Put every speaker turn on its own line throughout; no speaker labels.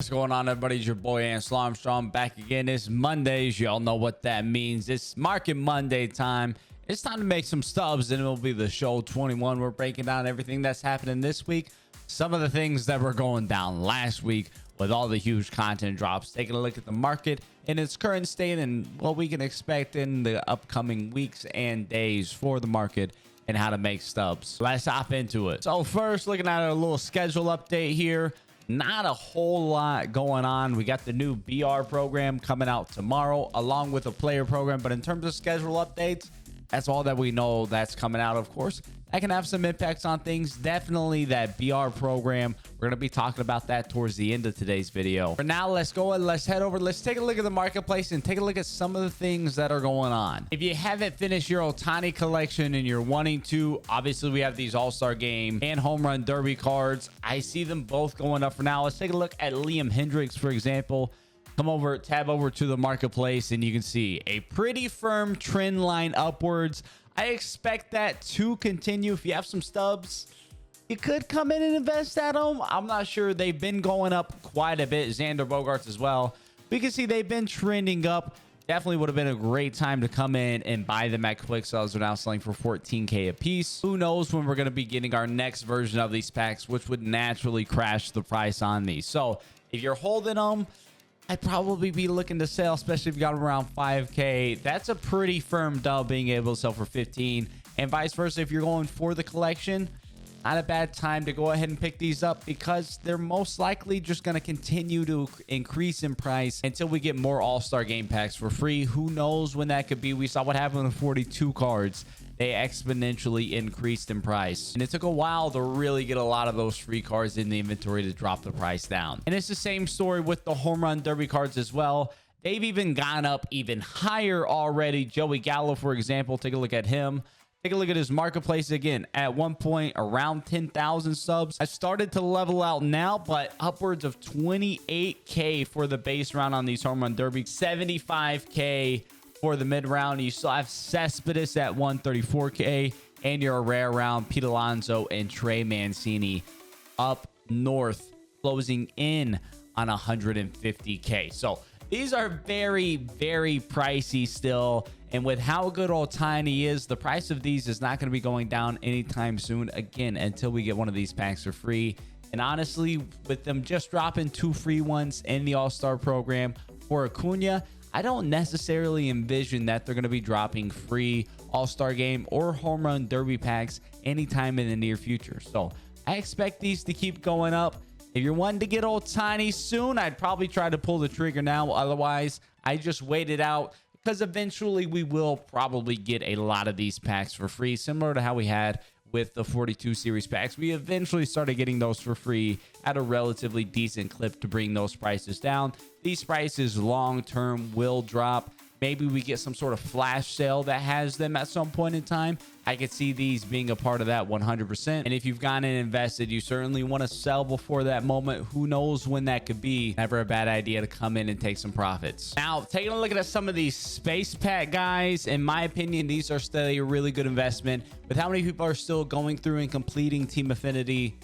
What's going on, everybody? It's your boy Ance Armstrong back again. It's Mondays. Y'all know what that means. It's Market Monday time. It's time to make some stubs, and MLB The Show 21. We're breaking down everything that's happening this week, some of the things that were going down last week with all the huge content drops, taking a look at the market in its current state and what we can expect in the upcoming weeks and days for the market and how to make stubs. Let's hop into it. So first, looking at a little schedule update here. Not a whole lot going on. We got the new BR program coming out tomorrow along with a player program, but in terms of schedule updates, that's all that we know that's coming out. Of course, that can have some impacts on things. Definitely that BR program. We're going to be talking about that towards the end of today's video. For now, let's go and let's head over. Let's take a look at the marketplace and take a look at some of the things that are going on. If you haven't finished your Ohtani collection and you're wanting to, obviously we have these All-Star Game and Home Run Derby cards. I see them both going up for now. Let's take a look at Liam Hendricks, for example. Come over, tab over to the marketplace, and you can see a pretty firm trend line upwards. I expect that to continue. If you have some stubs, you could come in and invest at them. I'm not sure. They've been going up quite a bit. Xander Bogaerts as well. We can see they've been trending up. Definitely would have been a great time to come in and buy them at quick sales. They're now selling for $14K a piece. Who knows when we're going to be getting our next version of these packs, which would naturally crash the price on these. So if you're holding them, I'd probably be looking to sell, especially if you got them around 5K. That's a pretty firm dub being able to sell for 15, and vice versa. If you're going for the collection, not a bad time to go ahead and pick these up because they're most likely just going to continue to increase in price until we get more All-Star Game packs for free. Who knows when that could be? We saw what happened with 42 cards. They exponentially increased in price, and it took a while to really get a lot of those free cards in the inventory to drop the price down. And it's the same story with the Home Run Derby cards as well. They've even gone up even higher already. Joey Gallo, for example, take a look at him. Take a look at his marketplace again. At one point, around 10,000 subs. I started to level out now, but upwards of 28K for the base round on these Home Run Derby, 75K for the mid round. You still have Cespedes at 134K, and your rare round, Pete Alonso and Trey Mancini up north, closing in on 150K. So these are very, very pricey still. And with how good Ohtani is, the price of these is not going to be going down anytime soon, again, until we get one of these packs for free. And honestly, with them just dropping 2 free ones in the All-Star program for Acuna, I don't necessarily envision that they're going to be dropping free All-Star Game or Home Run Derby packs anytime in the near future. So I expect these to keep going up. If you're wanting to get Ohtani soon, I'd probably try to pull the trigger now. Otherwise, I just wait it out because eventually we will probably get a lot of these packs for free, similar to how we had with the 42 series packs. We eventually started getting those for free at a relatively decent clip to bring those prices down. These prices long term will drop. Maybe we get some sort of flash sale that has them at some point in time. I could see these being a part of that 100%. And if you've gone and invested, you certainly want to sell before that moment. Who knows when that could be? Never a bad idea to come in and take some profits. Now, taking a look at some of these space pack guys, in my opinion, these are still a really good investment. With how many people are still going through and completing Team Affinity,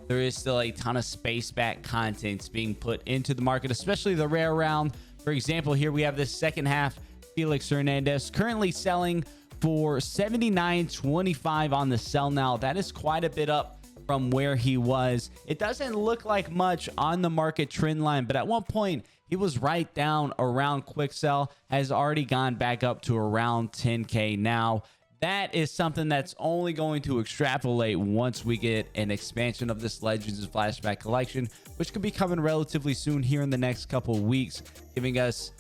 there is still a ton of space pack contents being put into the market, especially the rare round. For example, here we have this second half Felix Hernandez currently selling for $79.25 on the sell now. That is quite a bit up from where he was. It doesn't look like much on the market trend line, but at one point he was right down around quick sell, has already gone back up to around 10K now. That is something that's only going to extrapolate once we get an expansion of this Legends and Flashback collection, which could be coming relatively soon here in the next couple of weeks, giving us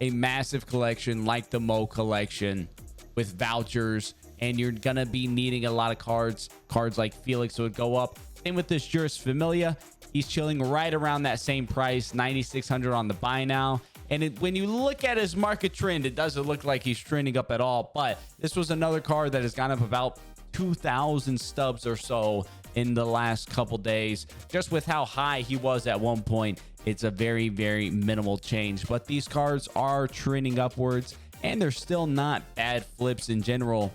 a massive collection like the Mo collection with vouchers, and you're gonna be needing a lot of cards like Felix would go up. Same with this Juris Familia. He's chilling right around that same price, 9,600 on the buy now. And when you look at his market trend, it doesn't look like he's trending up at all, but this was another card that has gone up about 2,000 stubs or so in the last couple days. Just with how high he was at one point, it's a very, very minimal change. But these cards are trending upwards, and they're still not bad flips in general.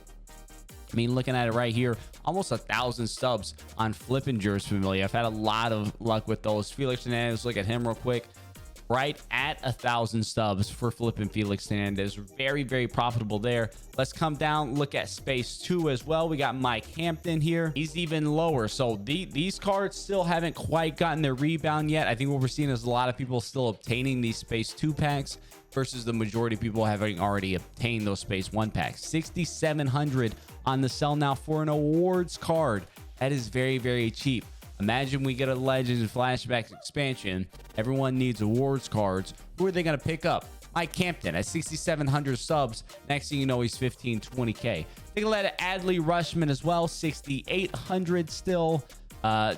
I mean, looking at it right here, almost 1,000 stubs on Flippinger's Familia. I've had a lot of luck with those. Felix Hernandez, look at him real quick. Right at 1,000 stubs for flipping Felix Hernandez. Very, very profitable there. Let's come down, look at space 2 as well. We got Mike Hampton here. He's even lower. So these cards still haven't quite gotten their rebound yet. I think what we're seeing is a lot of people still obtaining these space 2 packs versus the majority of people having already obtained those space 1 packs. 6,700 on the sell now for an awards card. That is very, very cheap. Imagine we get a Legends and Flashbacks expansion. Everyone needs awards cards. Who are they going to pick up? Mike Hampton at 6,700 subs. Next thing you know, he's 15, 20K. Take a look at Adley Rushman as well. 6,800 still.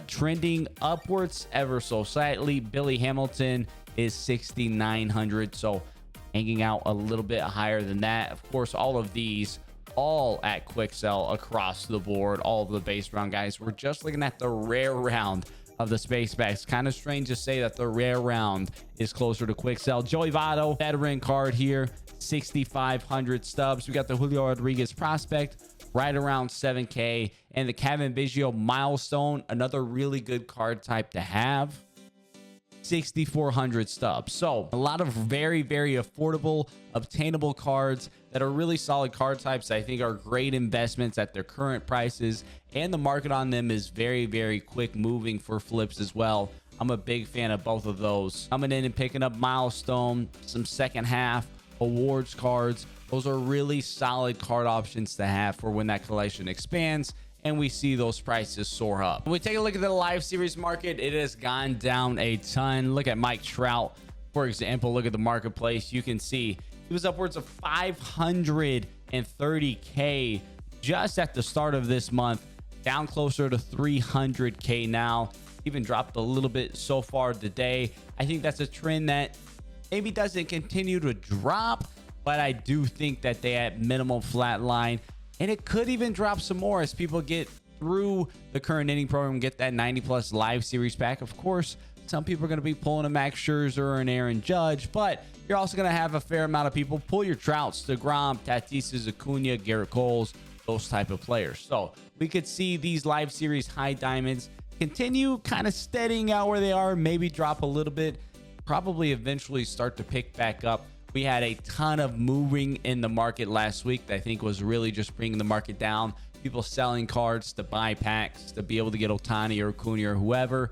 Trending upwards ever so slightly. Billy Hamilton is 6,900. So hanging out a little bit higher than that. Of course, all of these all at quick sell across the board. All of the base round guys. We're just looking at the rare round of the space packs. Kind of strange to say that the rare round is closer to quick sell. Joey Votto, veteran card here, 6,500 stubs. We got the Julio Rodriguez prospect right around 7K, and the Kevin Biggio milestone, another really good card type to have, 6,400 stubs. So a lot of very, very affordable, obtainable cards that are really solid card types. I think are great investments at their current prices, and the market on them is very, very quick moving for flips as well. I'm a big fan of both of those. Coming in and picking up milestone, some second half awards cards. Those are really solid card options to have for when that collection expands and we see those prices soar up. When we take a look at the live series market, it has gone down a ton. Look at Mike Trout, for example. Look at the marketplace. You can see he was upwards of 530K just at the start of this month, down closer to 300K now. Even dropped a little bit so far today. I think that's a trend that maybe doesn't continue to drop, but I do think that they at minimum flatline, and it could even drop some more as people get through the current inning program, get that 90+ live series pack. Of course, some people are going to be pulling a Max Scherzer or an Aaron Judge, but you're also going to have a fair amount of people pull your Trouts, DeGrom, Tatis, Acuna, Garrett Coles, those type of players. So we could see these live series high diamonds continue kind of steadying out where they are, maybe drop a little bit, probably eventually start to pick back up. We had a ton of moving in the market last week that I think was really just bringing the market down. People selling cards to buy packs to be able to get Ohtani or Acuna or whoever.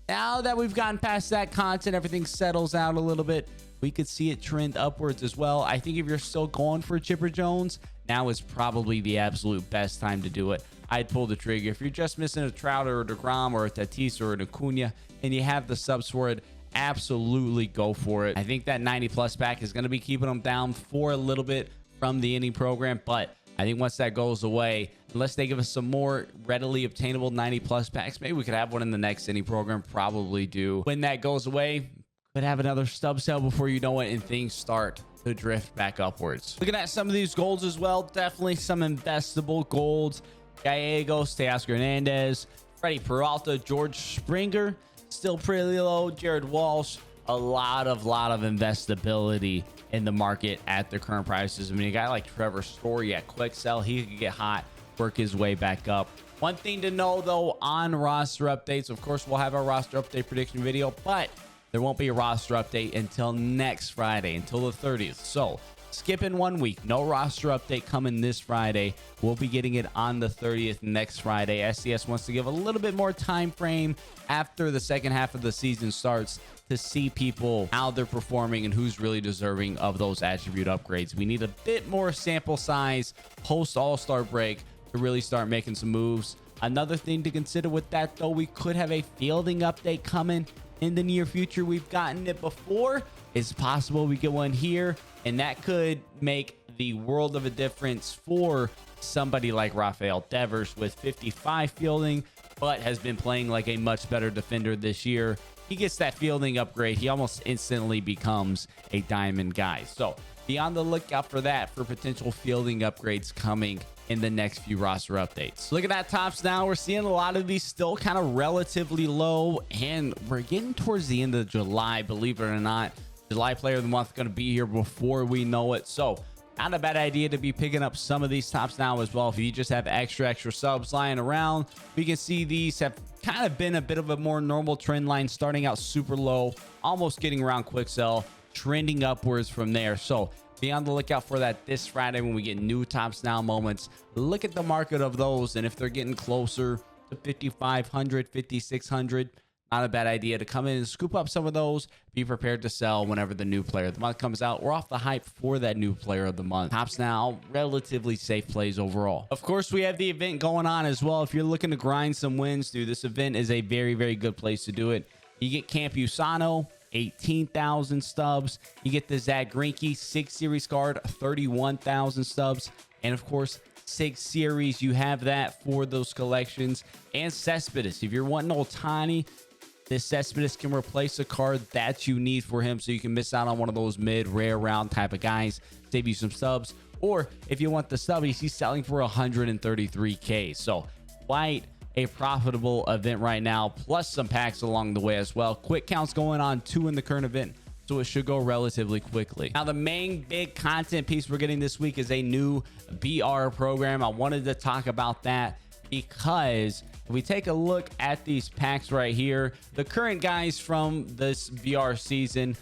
Now that we've gotten past that content, everything settles out a little bit. We could see it trend upwards as well. I think if you're still going for Chipper Jones, now is probably the absolute best time to do it. I'd pull the trigger. If you're just missing a Trout or a DeGrom or a Tatis or an Acuna and you have the subs for it, absolutely go for it. I think that 90+ pack is going to be keeping them down for a little bit from the inning program, but I think once that goes away, unless they give us some more readily obtainable 90+ packs, maybe we could have one in the next inning program. Probably do. When that goes away, could have another stub sale before you know it, and things start to drift back upwards. Looking at some of these golds as well, definitely some investable golds. Gallegos, Teoscar Hernandez, Freddie Peralta, George Springer, still pretty low. Jared Walsh, a lot of investability in the market at the current prices. I mean, a guy like Trevor Story at quick sell, he could get hot, work his way back up. One thing to know though on roster updates, of course, we'll have our roster update prediction video, but there won't be a roster update until next Friday, until the 30th. So skipping 1 week, no roster update coming this Friday. We'll be getting it on the 30th next Friday. SDS wants to give a little bit more time frame after the second half of the season starts to see people, how they're performing and who's really deserving of those attribute upgrades. We need a bit more sample size post All-Star break to really start making some moves. Another thing to consider with that though, we could have a fielding update coming in the near future. We've gotten it before. It's possible we get one here, and that could make the world of a difference for somebody like Rafael Devers with 55 fielding, but has been playing like a much better defender this year. He gets that fielding upgrade, he almost instantly becomes a diamond guy. So be on the lookout for that, for potential fielding upgrades coming in the next few roster updates. Look at that tops now. We're seeing a lot of these still kind of relatively low, and we're getting towards the end of July, believe it or not. July player of the month going to be here before we know it. So Not a bad idea to be picking up some of these tops now as well. If you just have extra subs lying around, we can see these have kind of been a bit of a more normal trend line, starting out super low, almost getting around quick sell, trending upwards from there. So be on the lookout for that this Friday when we get new tops now moments. Look at the market of those, and if they're getting closer to 5,500, 5,600, not a bad idea to come in and scoop up some of those. Be prepared to sell whenever the new player of the month comes out. We're off the hype for that new player of the month. Tops now, relatively safe plays overall. Of course, we have the event going on as well. If you're looking to grind some wins, dude, this event is a very, very good place to do it. You get Campusano, 18,000 stubs. You get the Zach Greinke 6 series card, 31,000 stubs. And of course, 6 series, you have that for those collections. And Cespedes, if you're wanting Ohtani, this Cespedes can replace a card that you need for him, so you can miss out on one of those mid rare round type of guys, save you some subs. Or if you want the stubbies, he's selling for 133k. So quite a profitable event right now, plus some packs along the way as well. Quick counts going on 2 in the current event, so it should go relatively quickly. Now, the main big content piece we're getting this week is a new BR program. I wanted to talk about that because if we take a look at these packs right here, the current guys from this BR season,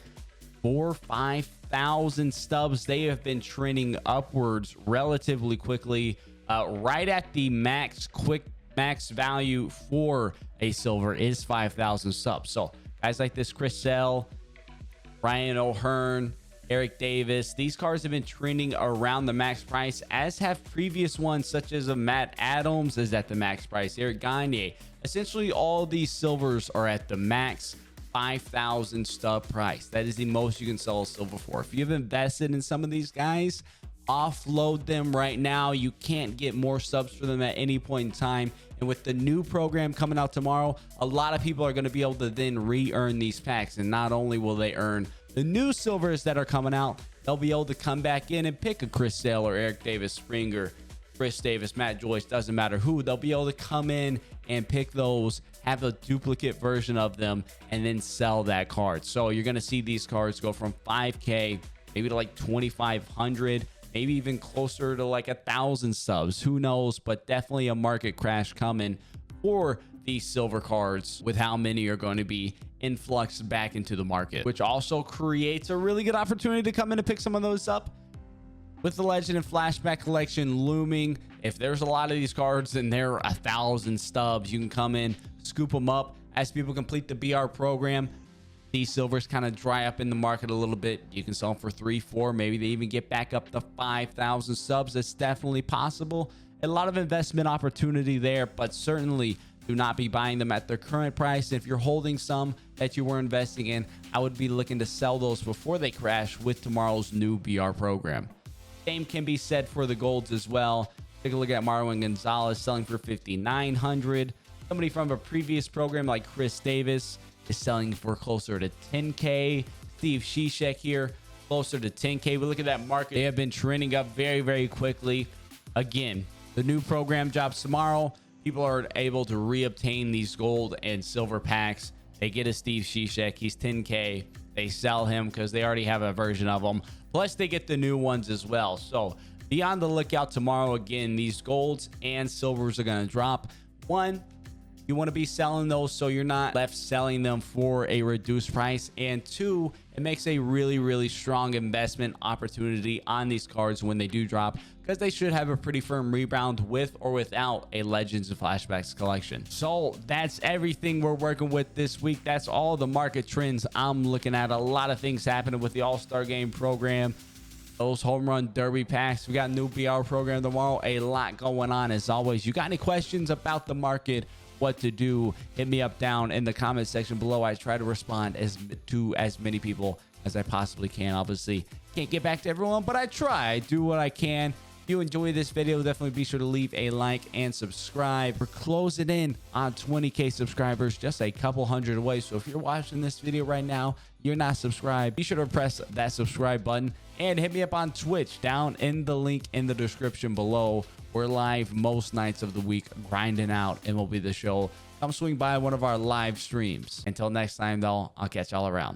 5,000 stubs, they have been trending upwards relatively quickly, right at the max value for a silver is 5,000 subs. So guys like this Chris Sale, Ryan O'Hearn, Eric Davis, these cards have been trending around the max price, as have previous ones such as a Matt Adams is at the max price, Eric Gagne. Essentially all these silvers are at the max 5,000 stub price. That is the most you can sell a silver for. If you've invested in some of these guys, offload them right now. You can't get more subs for them at any point in time. And with the new program coming out tomorrow, a lot of people are going to be able to then re-earn these packs. And not only will they earn the new silvers that are coming out, they'll be able to come back in and pick a Chris Sale or Eric Davis, Springer, Chris Davis, Matt Joyce, doesn't matter who. They'll be able to come in and pick those, have a duplicate version of them, and then sell that card. So you're going to see these cards go from 5k maybe to like 2,500, maybe even closer to like 1,000 subs. Who knows? But definitely a market crash coming for these silver cards with how many are going to be influxed back into the market, which also creates a really good opportunity to come in and pick some of those up. With the Legend and Flashback collection looming, if there's a lot of these cards and they're 1,000 stubs, you can come in, scoop them up. As people complete the BR program, these silvers kind of dry up in the market a little bit. You can sell them for 3, 4, maybe they even get back up to 5,000 subs. That's definitely possible. A lot of investment opportunity there, but certainly do not be buying them at their current price. If you're holding some that you were investing in, I would be looking to sell those before they crash with tomorrow's new BR program. Same can be said for the golds as well. Take a look at Marwin Gonzalez selling for 5,900. Somebody from a previous program like Chris Davis is selling for closer to 10k. Steve Cishek here, closer to 10k. We look at that market. They have been trending up very, very quickly. Again, the new program drops tomorrow. People are able to reobtain these gold and silver packs. They get a Steve Cishek. He's 10k. They sell him because they already have a version of them. Plus, they get the new ones as well. So be on the lookout tomorrow. Again, these golds and silvers are going to drop. One, you want to be selling those so you're not left selling them for a reduced price. And two, it makes a really, really strong investment opportunity on these cards when they do drop, because they should have a pretty firm rebound with or without a Legends and Flashbacks collection. So that's everything we're working with this week. That's all the market trends I'm looking at. A lot of things happening with the All-Star Game program, those home run derby packs. We got a new BR program tomorrow. A lot going on as always. You got any questions about the market, what to do, hit me up down in the comment section below. I try to respond to as many people as I possibly can. Obviously can't get back to everyone, but I try. I do what I can. If you enjoy this video, definitely be sure to leave a like and subscribe. We're closing in on 20k subscribers, just a couple hundred away. So if you're watching this video right now, you're not subscribed, be sure to press that subscribe button and hit me up on Twitch down in the link in the description below. We're live most nights of the week, grinding out MLB The Show. Come swing by one of our live streams. Until next time, though, I'll catch y'all around.